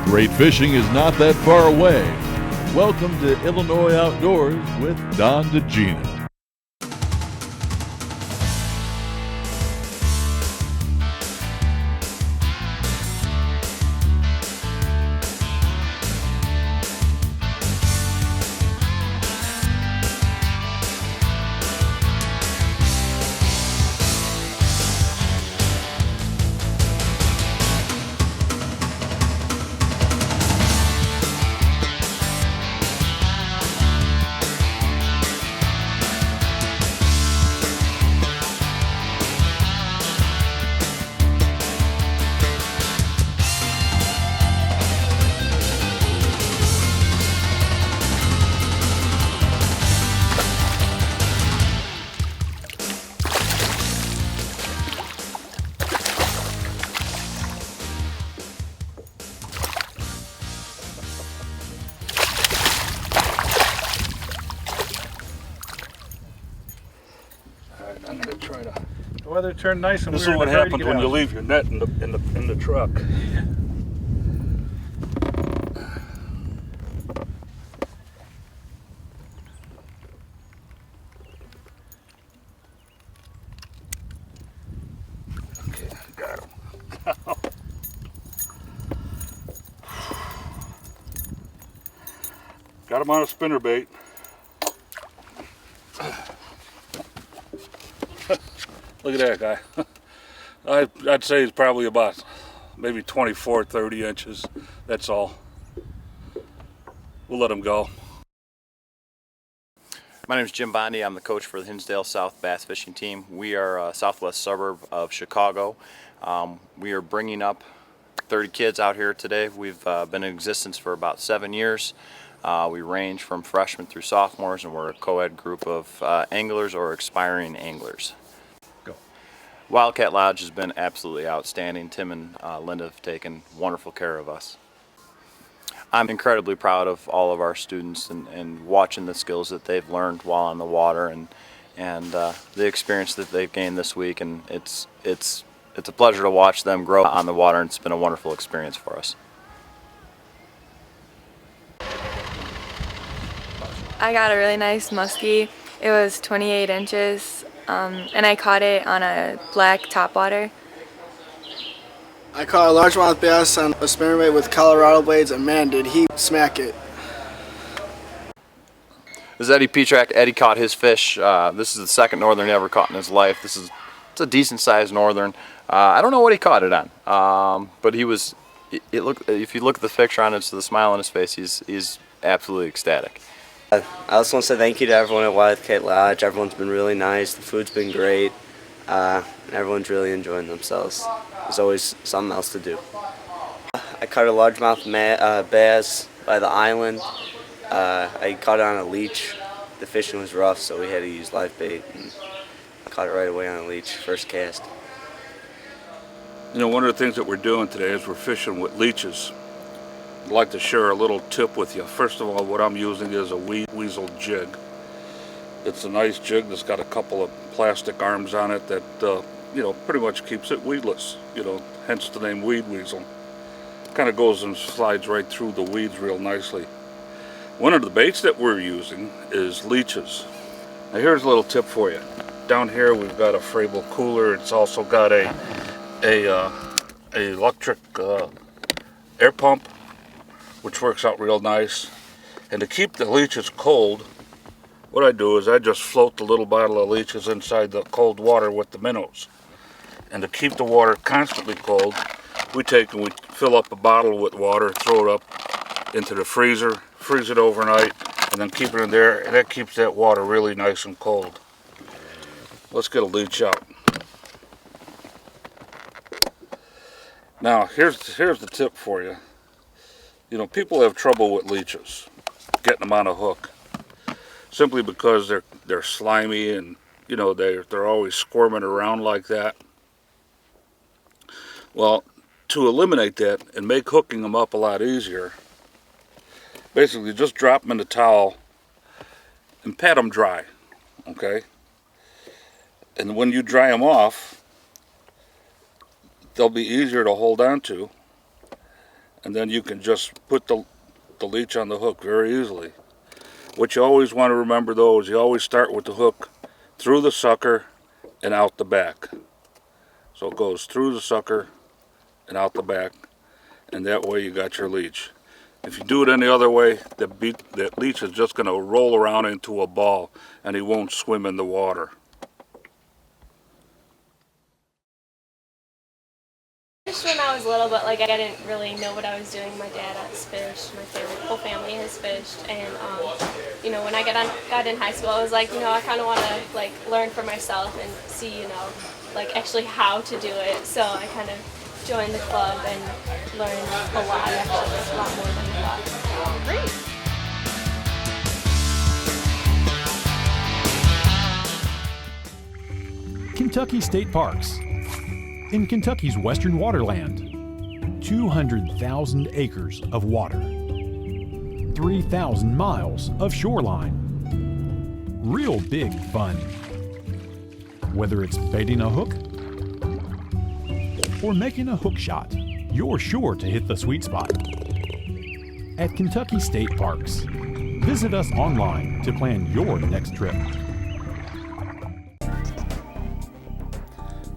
Great fishing is not that far away. Welcome to Illinois Outdoors with Don Dziedzina. I'm gonna try to. The weather turned nice and This is what happens when you leave your net in the truck. Okay, got him. Got him on a spinnerbait. Look at that guy. I'd say he's probably about maybe 24, 30 inches. That's all. We'll let him go. My name is Jim Bondi. I'm the coach for the Hinsdale South Bass Fishing Team. We are a southwest suburb of Chicago. We are bringing up 30 kids out here today. We've been in existence for about 7 years. We range from freshmen through sophomores, and we're a co-ed group of anglers or aspiring anglers. Wildcat Lodge has been absolutely outstanding. Tim and Linda have taken wonderful care of us. I'm incredibly proud of all of our students and watching the skills that they've learned while on the water and the experience that they've gained this week. And it's a pleasure to watch them grow on the water, and it's been a wonderful experience for us. I got a really nice musky. It was 28 inches. And I caught it on a black topwater. I caught a largemouth bass on a spinnerbait with Colorado blades, and man, did he smack it. This is Eddie Petrak. Eddie caught his fish. This is the second northern he ever caught in his life. It's a decent sized northern. I don't know what he caught it on, but if you look at the picture on it, it's the smile on his face, he's absolutely ecstatic. I also want to say thank you to everyone at Wildcat Lodge. Everyone's been really nice. The food's been great. And everyone's really enjoying themselves. There's always something else to do. I caught a largemouth bass by the island. I caught it on a leech. The fishing was rough, so we had to use live bait. And I caught it right away on a leech, first cast. You know, one of the things that we're doing today is we're fishing with leeches. I'd like to share a little tip with you. First of all, what I'm using is a weed weasel jig. It's a nice jig that's got a couple of plastic arms on it that, you know, pretty much keeps it weedless. You know, hence the name weed weasel. Kind of goes and slides right through the weeds real nicely. One of the baits that we're using is leeches. Now here's a little tip for you. Down here we've got a Frable cooler. It's also got a electric air pump, which works out real nice. And to keep the leeches cold, what I do is I just float the little bottle of leeches inside the cold water with the minnows. And to keep the water constantly cold, we take and we fill up a bottle with water, throw it up into the freezer, freeze it overnight, and then keep it in there, and that keeps that water really nice and cold. Let's get a leech out. Now, here's the tip for you. You know, people have trouble with leeches, getting them on a hook, simply because they're slimy and, you know, they're always squirming around like that. Well, to eliminate that and make hooking them up a lot easier, basically just drop them in the towel and pat them dry, okay? And when you dry them off, they'll be easier to hold on to, and then you can just put the leech on the hook very easily. What you always want to remember though is you always start with the hook through the sucker and out the back. So it goes through the sucker and out the back, and that way you got your leech. If you do it any other way, that leech is just going to roll around into a ball and he won't swim in the water. When I was little, but like I didn't really know what I was doing. My dad has fished, whole family has fished, and you know, when I got in high school, I was like, you know, I kind of want to like learn for myself and see, you know, like actually how to do it. So I kind of joined the club and learned a lot. Actually, a lot more than I thought. Great. Kentucky State Parks. In Kentucky's western waterland, 200,000 acres of water, 3,000 miles of shoreline. Real big fun. Whether it's baiting a hook or making a hook shot, you're sure to hit the sweet spot. At Kentucky State Parks, visit us online to plan your next trip.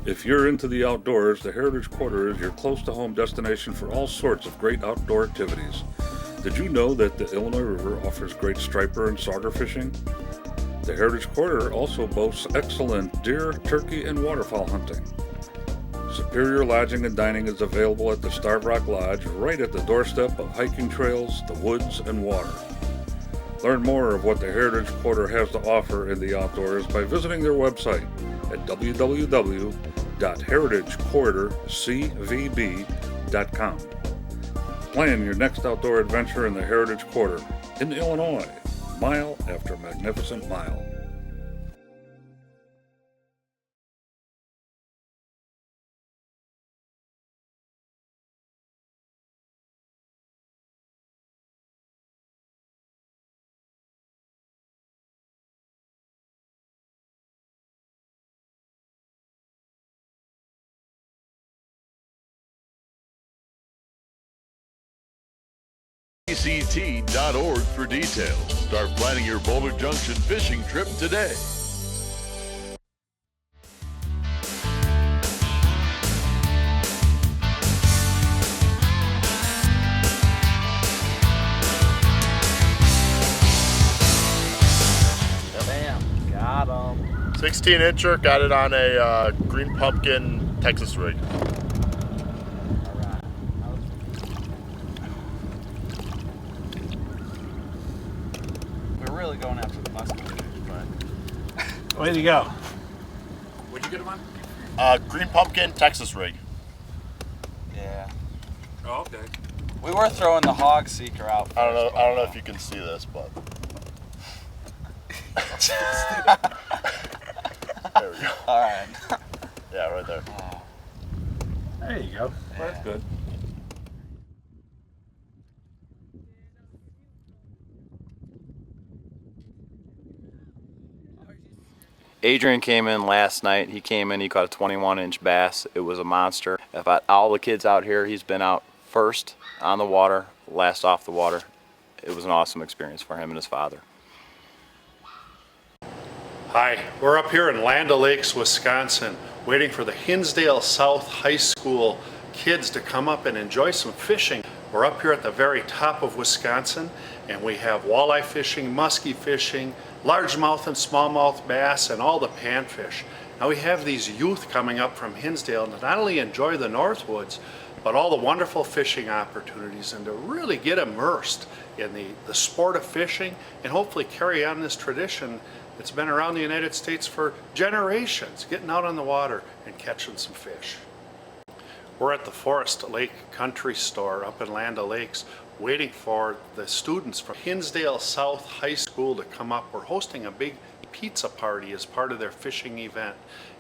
If you're into the outdoors, the Heritage Quarter is your close-to-home destination for all sorts of great outdoor activities. Did you know that the Illinois River offers great striper and sauger fishing? The Heritage Quarter also boasts excellent deer, turkey, and waterfowl hunting. Superior lodging and dining is available at the Starved Rock Lodge, right at the doorstep of hiking trails, the woods, and water. Learn more of what the Heritage Quarter has to offer in the outdoors by visiting their website at www.heritagequartercvb.com. Plan your next outdoor adventure in the Heritage Quarter in Illinois, mile after magnificent mile. ACT.org for details. Start planning your Boulder Junction fishing trip today. Bam, got him. 16-incher, got it on a green pumpkin Texas rig. We're really going after the musky fish, but way to go. What'd you get him on? Green pumpkin Texas rig. yeah. Oh, okay. We were throwing the hog seeker out. I don't know if you can see this, but there we go. All right. Yeah, right there. There you go. Well, that's good. Adrian came in last night. He came in, he caught a 21-inch bass. It was a monster. About all the kids out here, he's been out first on the water, last off the water. It was an awesome experience for him and his father. Hi, we're up here in Land O'Lakes, Wisconsin, waiting for the HInsdale South High School kids to come up and enjoy some fishing. We're up here at the very top of Wisconsin, and we have walleye fishing, musky fishing, largemouth and smallmouth bass, and all the panfish. Now we have these youth coming up from Hinsdale to not only enjoy the Northwoods, but all the wonderful fishing opportunities, and to really get immersed in the sport of fishing and hopefully carry on this tradition that's been around the United States for generations, getting out on the water and catching some fish. We're at the Forest Lake Country Store up in Land O'Lakes waiting for the students from Hinsdale South High School to come up. We're hosting a big pizza party as part of their fishing event.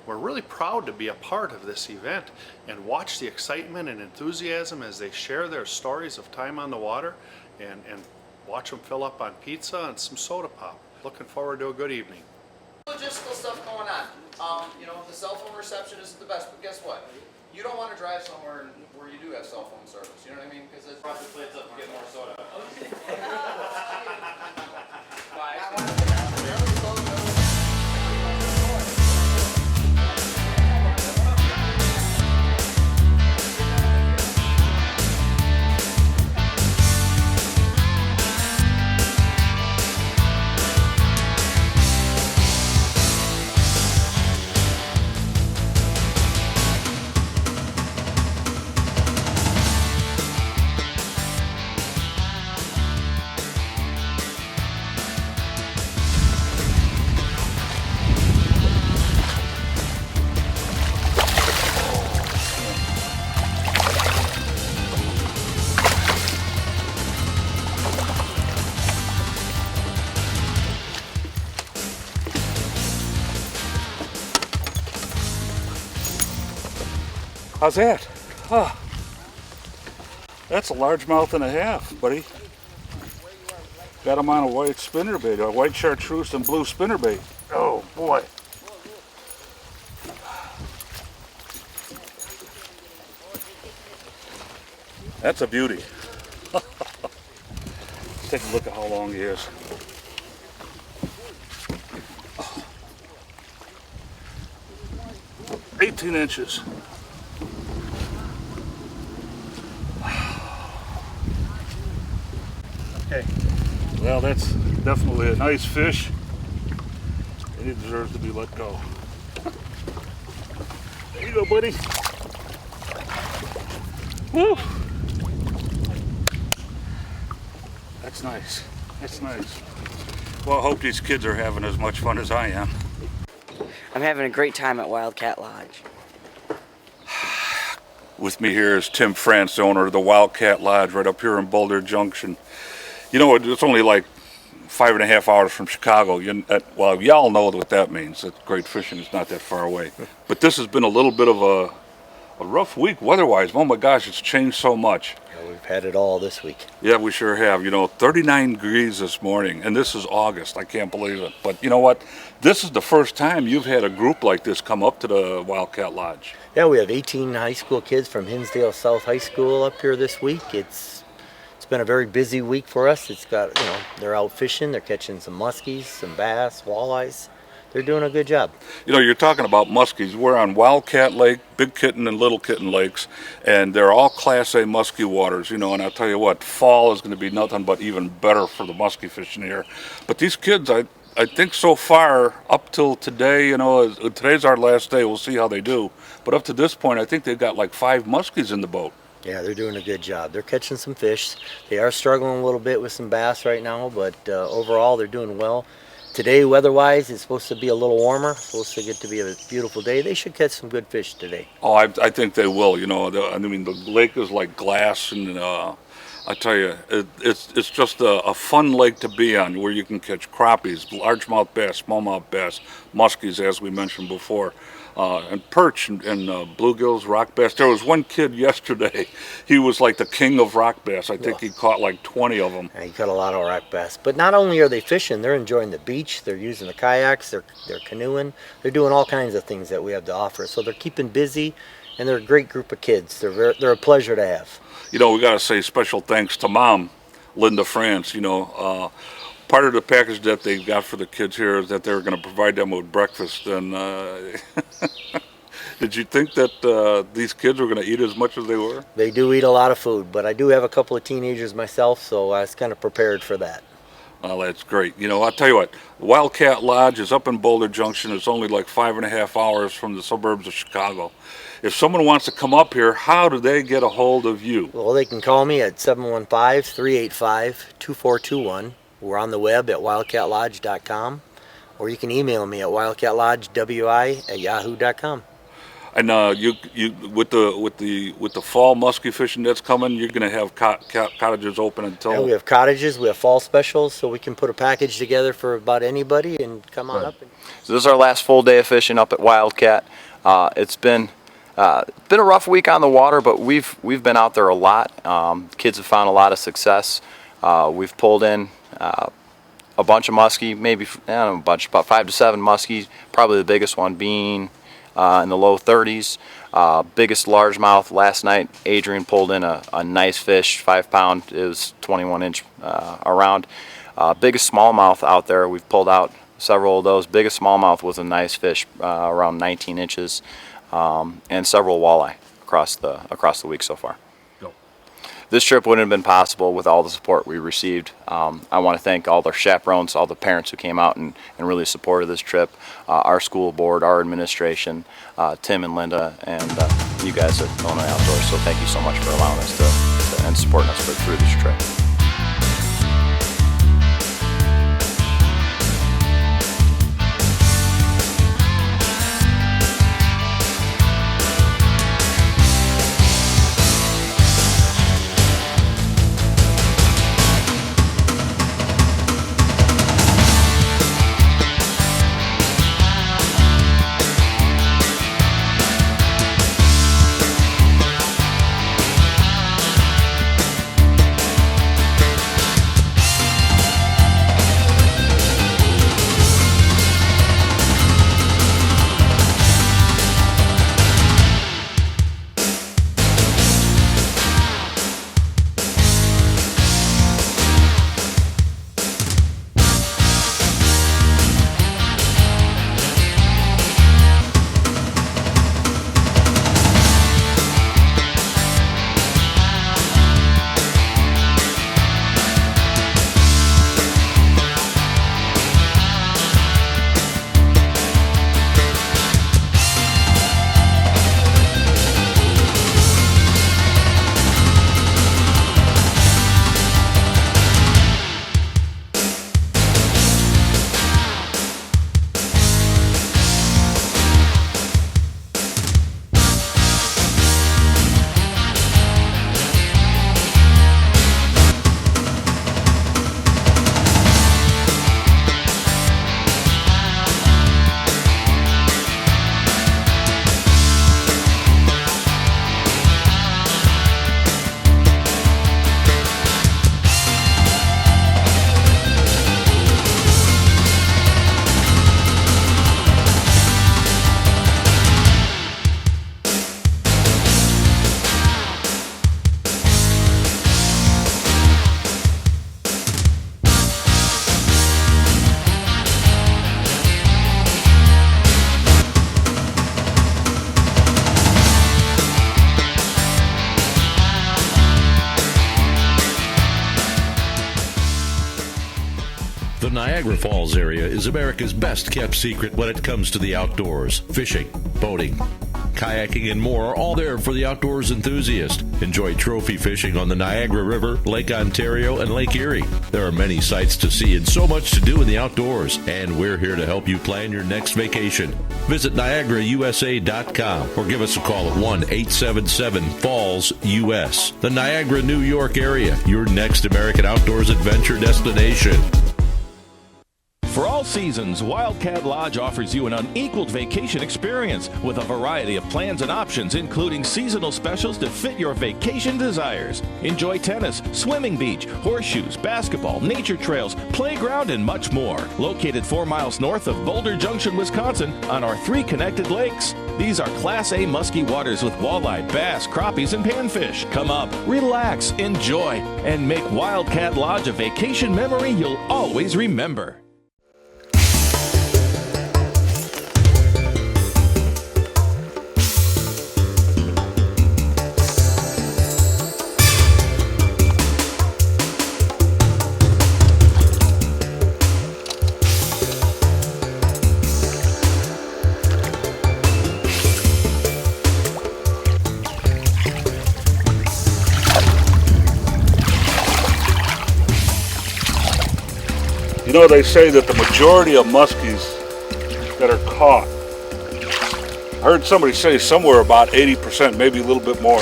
We're really proud to be a part of this event and watch the excitement and enthusiasm as they share their stories of time on the water and watch them fill up on pizza and some soda pop. Looking forward to a good evening. Logistical stuff going on. You know, the cell phone reception isn't the best, but guess what? You don't want to drive somewhere where you do have cell phone service. You know what I mean? Because it's probably plates up to get more soda. How's that? Oh, that's a largemouth and a half, buddy. Got him on a white spinnerbait, a white chartreuse and blue spinnerbait. Oh boy. That's a beauty. Take a look at how long he is. 18 inches. Okay. Well, that's definitely a nice fish, and he deserves to be let go. There you go, buddy. Woo! That's nice. That's nice. Well, I hope these kids are having as much fun as I am. I'm having a great time at Wildcat Lodge. With me here is Tim France, the owner of the Wildcat Lodge right up here in Boulder Junction. You know, it's only like 5.5 hours from Chicago. Well, y'all know what that means. That great fishing is not that far away. But this has been a little bit of a rough week weather-wise. Oh my gosh, it's changed so much. Yeah, we've had it all this week. Yeah, we sure have. You know, 39 degrees this morning, and this is August. I can't believe it. But you know what? This is the first time you've had a group like this come up to the Wildcat Lodge. Yeah, we have 18 high school kids from Hinsdale South High School up here this week. It's been a very busy week for us. It's got, you know, they're out fishing, they're catching some muskies, some bass, walleyes. They're doing a good job. You know, you're talking about muskies. We're on Wildcat Lake, Big Kitten and Little Kitten lakes, and they're all Class A musky waters, you know, and I'll tell you what, fall is going to be nothing but even better for the musky fishing here. But these kids, I think so far, up till today, you know, today's our last day, we'll see how they do. But up to this point, I think they've got like 5 muskies in the boat. Yeah, they're doing a good job. They're catching some fish. They are struggling a little bit with some bass right now, but overall they're doing well. Today, weather-wise, it's supposed to be a little warmer. It's supposed to get to be a beautiful day. They should catch some good fish today. Oh, I think they will. You know, I mean, the lake is like glass, and I tell you, it's just a fun lake to be on, where you can catch crappies, largemouth bass, smallmouth bass, muskies, as we mentioned before, and perch and bluegills, rock bass. There was one kid yesterday, he was like the king of rock bass. I think he caught like 20 of them. Yeah, he caught a lot of rock bass. But not only are they fishing, they're enjoying the beach, they're using the kayaks, they're canoeing, they're doing all kinds of things that we have to offer. So they're keeping busy, and they're a great group of kids. They're a pleasure to have. You know, we got to say special thanks to Mom, Linda France. You know, part of the package that they got for the kids here is that they're going to provide them with breakfast. And did you think that these kids were going to eat as much as they were? They do eat a lot of food, but I do have a couple of teenagers myself, so I was kind of prepared for that. Well, that's great. You know, I'll tell you what, Wildcat Lodge is up in Boulder Junction. It's only like 5.5 hours from the suburbs of Chicago. If someone wants to come up here, how do they get a hold of you? Well, they can call me at 715-385-2421. We're on the web at wildcatlodge.com, or you can email me at wildcatlodgewi@yahoo.com. And you with the fall musky fishing that's coming, you're going to have cottages open until. Yeah, we have cottages. We have fall specials, so we can put a package together for about anybody and come on up. So this is our last full day of fishing up at Wildcat. It's been a rough week on the water, but we've been out there a lot. Kids have found a lot of success. We've pulled in a bunch of muskie, maybe about 5 to 7 muskies. Probably the biggest one being in the low 30s. Biggest largemouth last night, Adrian pulled in a nice fish, 5 pound. It was 21 inch around. Biggest smallmouth out there, we've pulled out several of those. Biggest smallmouth was a nice fish, around 19 inches, and several walleye across the week so far. This trip wouldn't have been possible with all the support we received. I want to thank all the chaperones, all the parents who came out and really supported this trip, our school board, our administration, Tim and Linda, and you guys at Illinois Outdoors. So thank you so much for allowing us to and supporting us through this trip. The Niagara Falls area is America's best kept secret when it comes to the outdoors. Fishing, boating, kayaking, and more are all there for the outdoors enthusiast. Enjoy trophy fishing on the Niagara River, Lake Ontario, and Lake Erie. There are many sights to see and so much to do in the outdoors, and we're here to help you plan your next vacation. Visit NiagaraUSA.com or give us a call at 1-877-FALLS-US. The Niagara, New York area, your next American outdoors adventure destination. For all seasons, Wildcat Lodge offers you an unequaled vacation experience with a variety of plans and options, including seasonal specials to fit your vacation desires. Enjoy tennis, swimming beach, horseshoes, basketball, nature trails, playground, and much more. Located 4 miles north of Boulder Junction, Wisconsin, on our 3 connected lakes. These are Class A musky waters with walleye, bass, crappies, and panfish. Come up, relax, enjoy, and make Wildcat Lodge a vacation memory you'll always remember. You know, they say that the majority of muskies that are caught I heard somebody say somewhere about 80%, maybe a little bit more.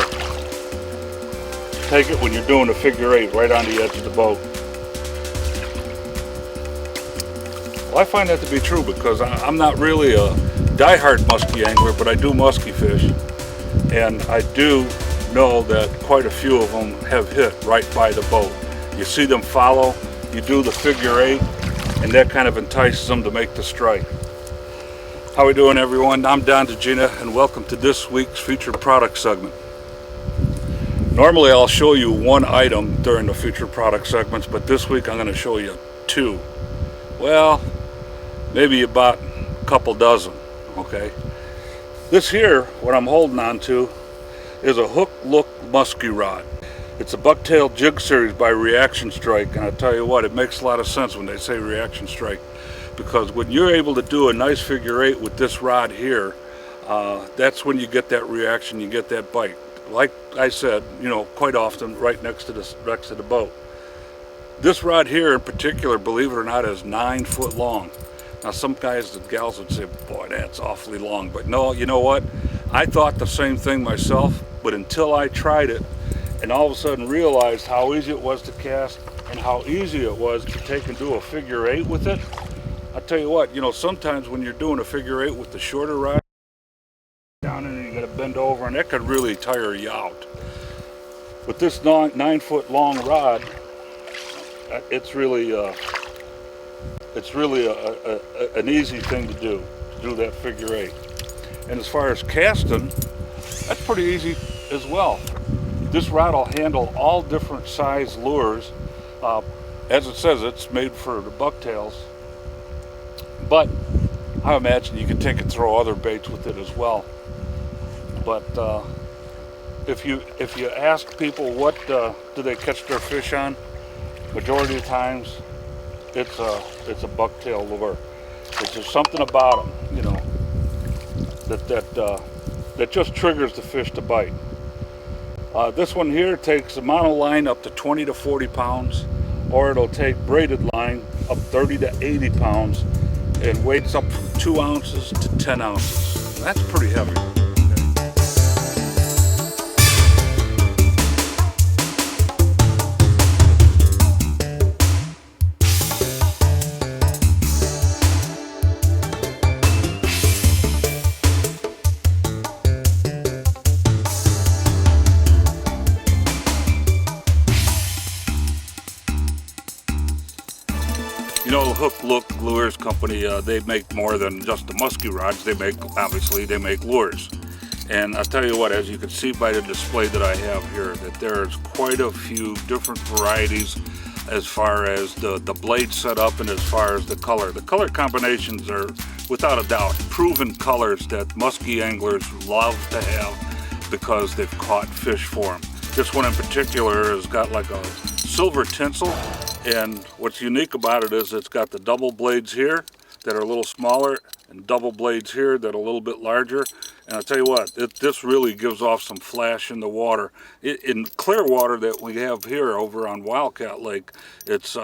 Take it when you're doing a figure eight right on the edge of the boat. Well, I find that to be true because I'm not really a diehard musky angler, but I do musky fish. And I do know that quite a few of them have hit right by the boat. You see them follow, you do the figure eight, and that kind of entices them to make the strike. How we doing, everyone? I'm Don Dziedzina, and welcome to this week's featured product segment. Normally I'll show you one item during the featured product segments, but this week I'm going to show you two. Well, maybe about a couple dozen, okay? This here, what I'm holding on to, is a hook look musky rod. It's a bucktail jig series by Reaction Strike, and I tell you what, it makes a lot of sense when they say Reaction Strike, because when you're able to do a nice figure eight with this rod here, that's when you get that reaction, you get that bite. Like I said, you know, quite often right next to the boat. This rod here in particular, believe it or not, is 9 foot long. Now some guys and gals would say, boy, that's awfully long. But no, you know what? I thought the same thing myself, but until I tried it and all of a sudden realized how easy it was to cast and how easy it was to take and do a figure eight with it, I tell you what, you know, sometimes when you're doing a figure eight with the shorter rod, down and you got to bend over, and that could really tire you out. With this 9 foot long rod, it's really an easy thing to do that figure eight. And as far as casting, that's pretty easy as well. This rod will handle all different size lures. As it says, it's made for the bucktails, but I imagine you can take and throw other baits with it as well. But if you ask people what do they catch their fish on, majority of the times it's a bucktail lure. It's just something about them, you know, that just triggers the fish to bite. This one here takes a monoline up to 20 to 40 pounds, or it'll take braided line up 30 to 80 pounds, and weights up from 2 ounces to 10 ounces. That's pretty heavy. You know, Hook Look Lures Company, they make more than just the musky rods. They make lures. And I'll tell you what, as you can see by the display that I have here, that there's quite a few different varieties as far as the blade setup and as far as the color. The color combinations are, without a doubt, proven colors that musky anglers love to have because they've caught fish for them. This one in particular has got like a silver tinsel. And what's unique about it is it's got the double blades here that are a little smaller and double blades here that are a little bit larger. And I'll tell you what, this really gives off some flash in the water. In clear water that we have here over on Wildcat Lake, it's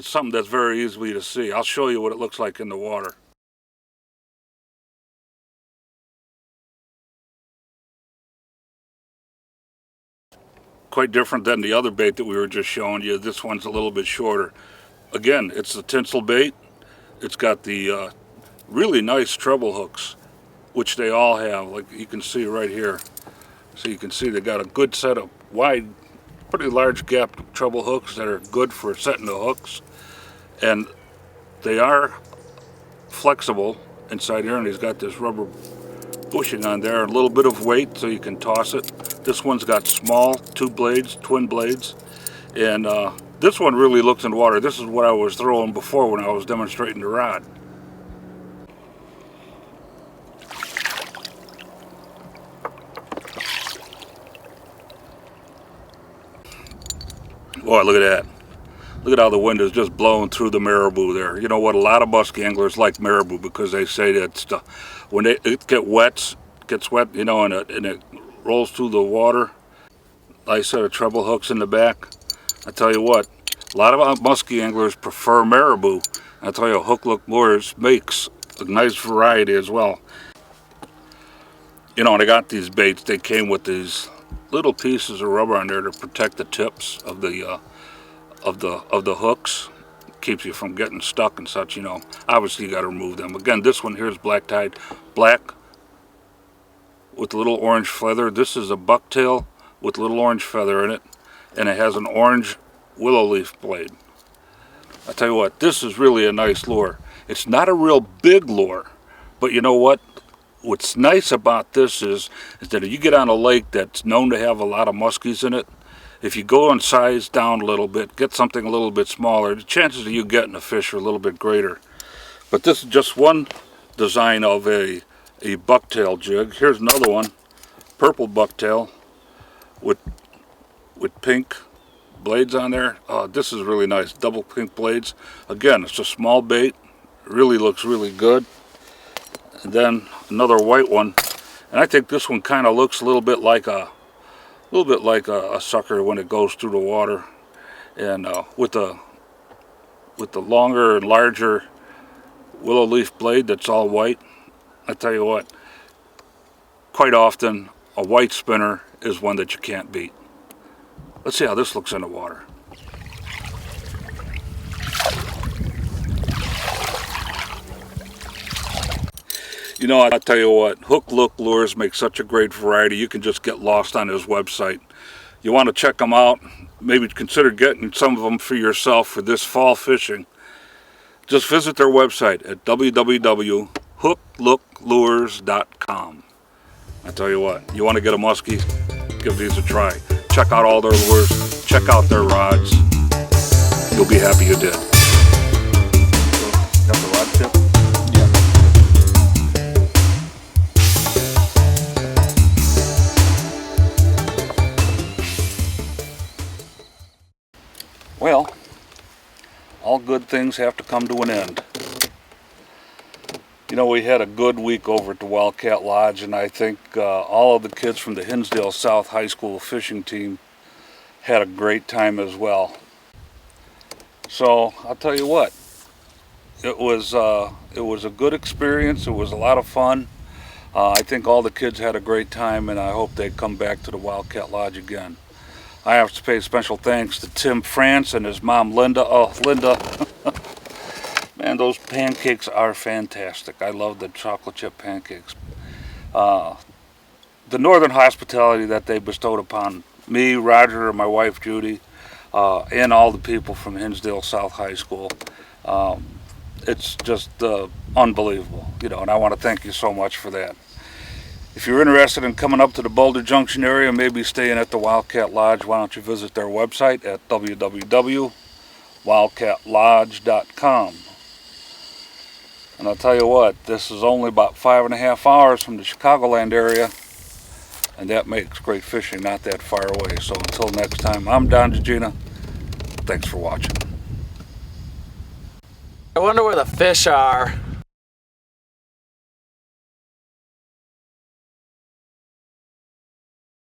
something that's very easy to see. I'll show you what it looks like in the water. Quite different than the other bait that we were just showing you. This one's a little bit shorter. Again, it's the tinsel bait. It's got the really nice treble hooks, which they all have, like you can see right here. So you can see they got a good set of wide, pretty large gap treble hooks that are good for setting the hooks. And they are flexible inside here, and he's got this rubber bushing on there, a little bit of weight so you can toss it. This one's got small twin blades, and this one really looks in water. This is what I was throwing before when I was demonstrating the rod. Boy, look at that. Look at how the wind is just blowing through the marabou there. You know what, a lot of musky anglers like marabou because they say that when it gets wet, you know, and it rolls through the water. Nice set of treble hooks in the back. I tell you what, a lot of musky anglers prefer marabou. I tell you, Hook Look Lures makes a nice variety as well. You know, when I got these baits, they came with these little pieces of rubber on there to protect the tips of the hooks. Keeps you from getting stuck and such, you know. Obviously you got to remove them. Again, this one here is black tide, black with a little orange feather. This is a bucktail with a little orange feather in it, and it has an orange willow leaf blade. I tell you what, this is really a nice lure. It's not a real big lure, but you know what? What's nice about this is that if you get on a lake that's known to have a lot of muskies in it, if you go and size down a little bit, get something a little bit smaller, the chances of you getting a fish are a little bit greater. But this is just one design of a bucktail jig. Here's another one, purple bucktail with pink blades on there. This is really nice, double pink blades. Again, it's a small bait, really looks really good. And then another white one, and I think this one kind of looks a little bit like a sucker when it goes through the water, and with the longer and larger willow leaf blade that's all white. I tell you what, quite often a white spinner is one that you can't beat. Let's see how this looks in the water. You know, I'll tell you what, Hook Look Lures make such a great variety. You can just get lost on his website. You want to check them out, maybe consider getting some of them for yourself for this fall fishing. Just visit their website at www.hooklooklures.com. I tell you what, you want to get a muskie, give these a try. Check out all their lures, check out their rods. You'll be happy you did. Got the rod tip? Well, all good things have to come to an end. You know, we had a good week over at the Wildcat Lodge, and I think all of the kids from the HInsdale South High School fishing team had a great time as well. So I'll tell you what, it was a good experience. It was a lot of fun. I think all the kids had a great time, and I hope they come back to the Wildcat Lodge again. I have to pay special thanks to Tim France and his mom Linda. Oh, Linda, man, those pancakes are fantastic. I love the chocolate chip pancakes. The northern hospitality that they bestowed upon me, Roger, and my wife Judy, and all the people from HInsdale South High School, it's just unbelievable, you know, and I want to thank you so much for that. If you're interested in coming up to the Boulder Junction area, maybe staying at the Wildcat Lodge, why don't you visit their website at www.wildcatlodge.com. And I'll tell you what, this is only about 5.5 hours from the Chicagoland area, and that makes great fishing not that far away. So until next time, I'm Don Dziedzina. Thanks for watching. I wonder where the fish are.